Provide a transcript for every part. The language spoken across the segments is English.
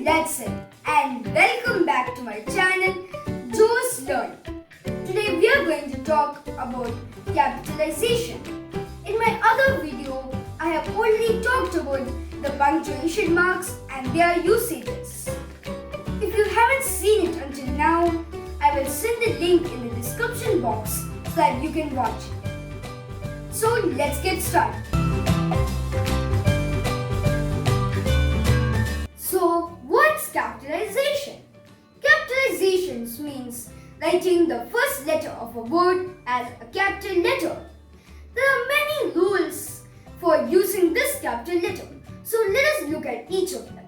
That's it. And welcome back to my channel, Joe's Learning. Today we are going to talk about capitalization. In my other video, I have already talked about the punctuation marks and their usages. If you haven't seen it until now, I will send the link in the description box so that you can watch it. So let's get started. So what's capitalization? Capitalizations means writing the first letter of a word as a capital letter. There are many rules for using this capital letter. So let us look at each of them.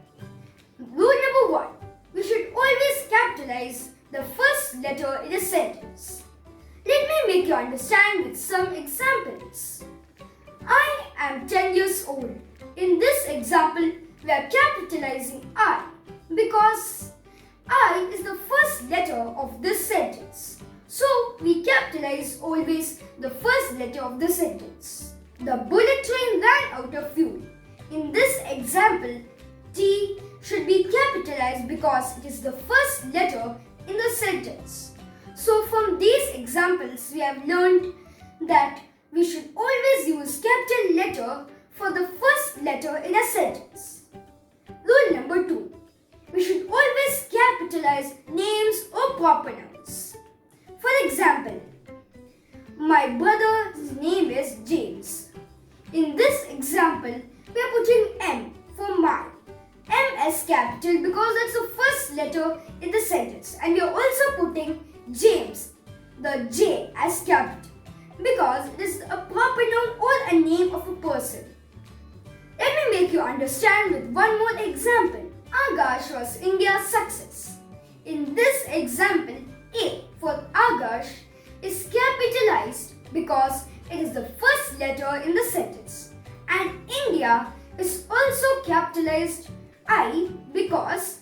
Rule number 1. We should always capitalize the first letter in a sentence. Let me make you understand with some examples. I am 10 years old. In this example, we are capitalizing I because I is the first letter of this sentence. So we capitalize always the first letter of the sentence. The bullet train ran out of fuel. In this example, T should be capitalized because it is the first letter in the sentence. So from these examples, we have learned that we should always use capital letter for the first letter in a sentence. Rule number 2. We should always capitalize names or proper nouns. For example, my brother's name is James. In this example, we are putting M for my. M as capital because that's the first letter in the sentence. And we are also putting James, the J as capital because it is a proper noun or a name of a person. Let me make you understand with one more example. Agash was India's success. In this example, A for Agash is capitalized because it is the first letter in the sentence. And India is also capitalized I because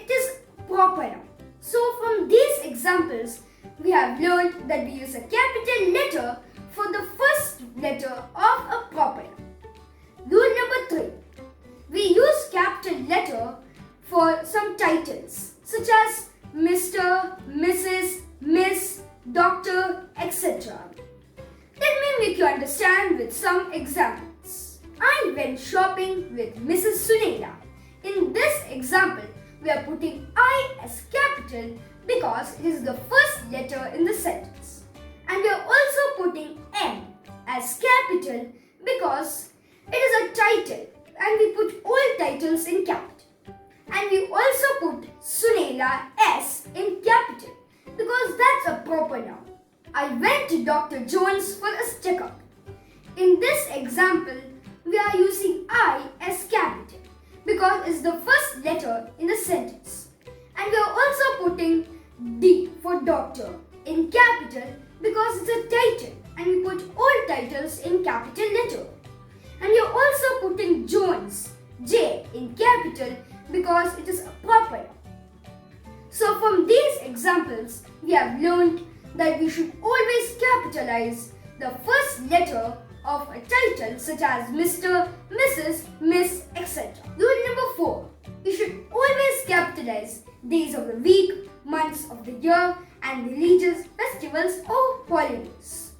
it is proper noun. So from these examples, we have learned that we use a capital letter for the first letter of a proper noun. Rule number 3. We use capital letter for some titles such as Mr., Mrs., Miss, Doctor, etc. Let me make you understand with some examples. I went shopping with Mrs. Sunela. In this example, we are putting I as capital because it is the first letter in the sentence. And we are also putting M as capital because it is a title and we put all titles in capital. And we also put Sunela S in capital because that's a proper noun. I went to Dr. Jones for a checkup. In this example, we are using I as capital because it's the first letter in the sentence. And we are also putting D for doctor in capital because it's a title and we put all titles in capital letter. And we are also putting Jones, J in capital because it is a proper noun. So from these examples, we have learned that we should always capitalize the first letter of a title such as Mr., Mrs., Miss, etc. Rule number 4. We should always capitalize days of the week, months of the year, and religious festivals or holidays.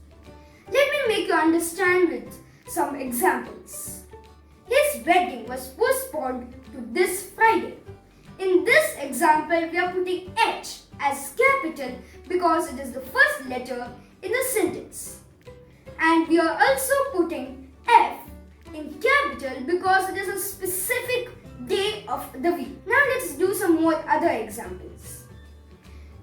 Let me make you understand with some examples. His wedding was postponed to this Friday. In this example, we are putting H as capital because it is the first letter in the sentence. And we are also putting F in capital because it is a specific day of the week. Now let's do some more other examples.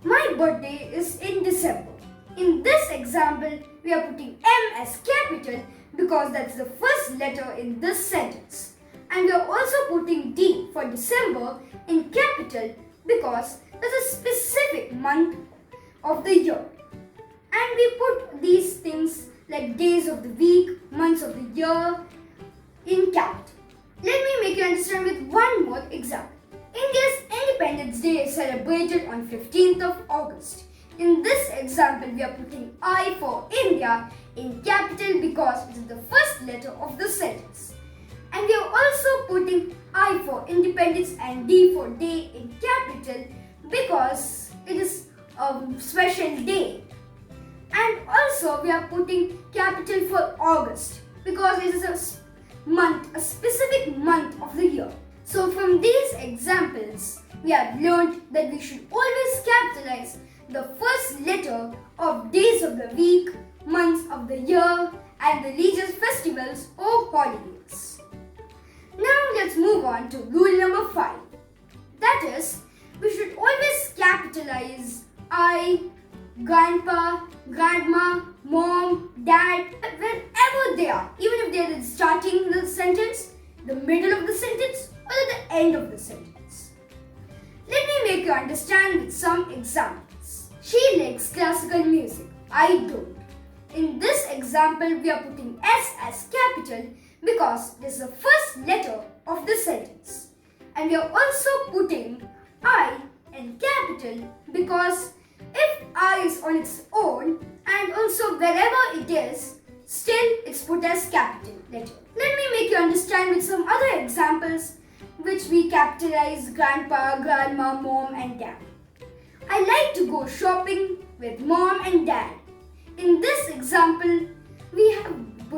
My birthday is in December. In this example, we are putting M as capital because that's the first letter in this sentence. And we are also putting D for December in capital because that's a specific month of the year. And we put these things like days of the week, months of the year in capital. Let me make you understand with one more example. India's Independence Day is celebrated on 15th of August. In this example, we are putting I for India in capital because it is the first letter of the sentence. And we are also putting I for independence and D for day in capital because it is a special day. And also we are putting capital for August because it is a month, a specific month of the year. So from these examples, we have learned that we should always capitalize the first letter of days of the week, months of the year, and the religious festivals or holidays. Now let's move on to rule number 5. That is, we should always capitalize I, grandpa, grandma, mom, dad, wherever they are, even if they are starting the sentence, the middle of the sentence, or at the end of the sentence. Let me make you understand with some examples. She likes classical music. I don't. In this example, we are putting S as capital because it is the first letter of the sentence. And we are also putting I in capital because if I is on its own and also wherever it is, still it's put as capital letter. Let me make you understand with some other examples which we capitalize grandpa, grandma, mom and dad. I like to go shopping with mom and dad. In this example, we have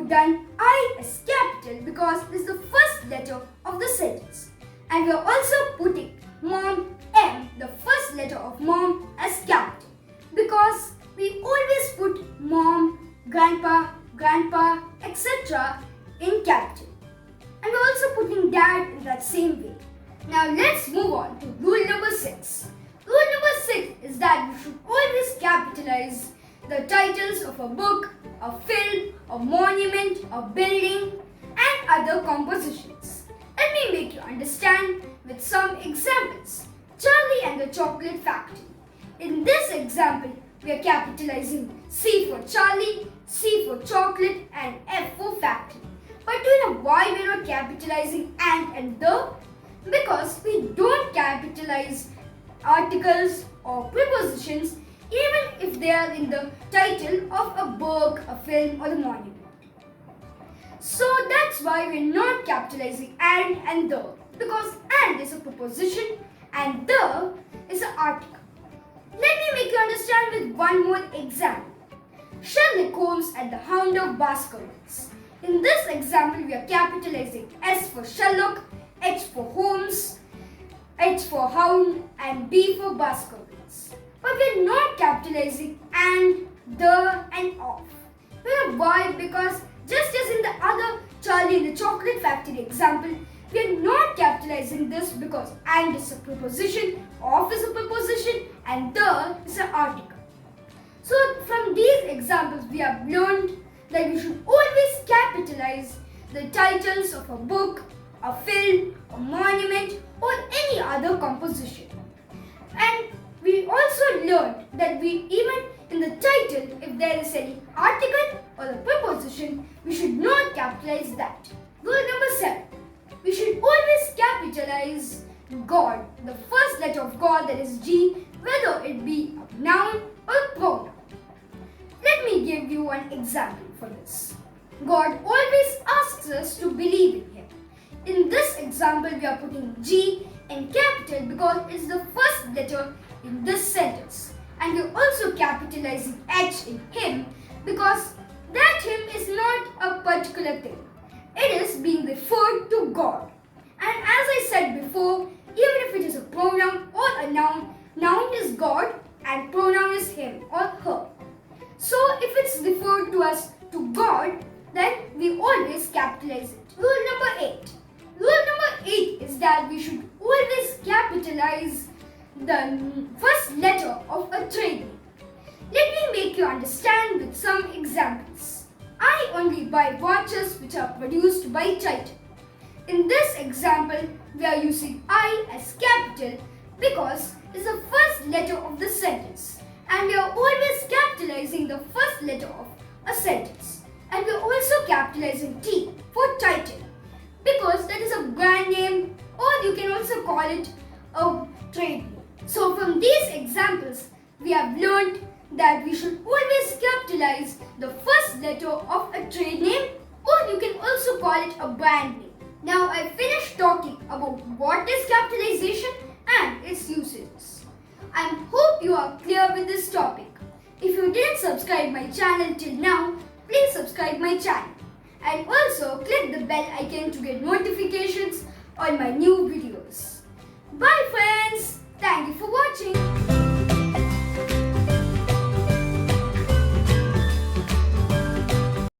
done I as capital because it is the first letter of the sentence. And we are also putting mom, M, the first letter of mom as capital because we always put mom, grandpa, etc. in capital. And we're also putting dad in that same way. Now let's move on to rule number 6. Rule number 6 is that we should always capitalize the titles of a book, a film, a monument, a building, and other compositions. Let me make you understand with some examples. Charlie and the Chocolate Factory. In this example, we are capitalizing C for Charlie, C for chocolate, and F for factory. But do you know why we are not capitalizing and the? Because we don't capitalize articles or prepositions even if they are in the title of a book, a film, or the monument. So that's why we're not capitalizing and the, because and is a preposition and the is an article. Let me make you understand with one more example. Sherlock Holmes and the Hound of Baskervilles. In this example, we are capitalizing S for Sherlock, H for Holmes, H for Hound, and B for Baskervilles. But we are not capitalizing and, the, and of. You know why? Because just as in the other Charlie and the Chocolate Factory example, we are not capitalizing this because and is a preposition, of is a preposition, and the is an article. So from these examples, we have learned that we should always capitalize the titles of a book, a film, a monument, or any other composition. And we also learned that we even in the title, if there is any article or a preposition, we should not capitalize that. Rule number 7. We should always capitalize God, the first letter of God, that is G, whether it be a noun or a pronoun. Let me give you an example for this. God always asks us to believe in Him. In this example, we are putting G in capital because it is the first letter in this sentence. And we are also capitalizing H in Him because that Him is not a particular thing. It is being referred to God. And as I said before, even if it is a pronoun or a noun, noun is God and pronoun is him or her. So if it's referred to as to God, then we always capitalize it. Rule number 8. Rule number 8 is that we should always capitalize the first letter of a trade name. Let me make you understand with some examples. I only buy watches which are produced by Titan. In this example, we are using I as capital because it's the first letter of the sentence. And we are always capitalizing the first letter of a sentence. And we are also capitalizing T for Titan because that is a brand name, or you can also call it a trade name. So from these examples, we have learned that we should always capitalize the first letter of a trade name, or you can also call it a brand name. Now I finished talking about what is capitalization and its uses. I hope you are clear with this topic. If you didn't subscribe my channel till now, please subscribe my channel and also click the bell icon to get notifications on my new videos. Bye friends!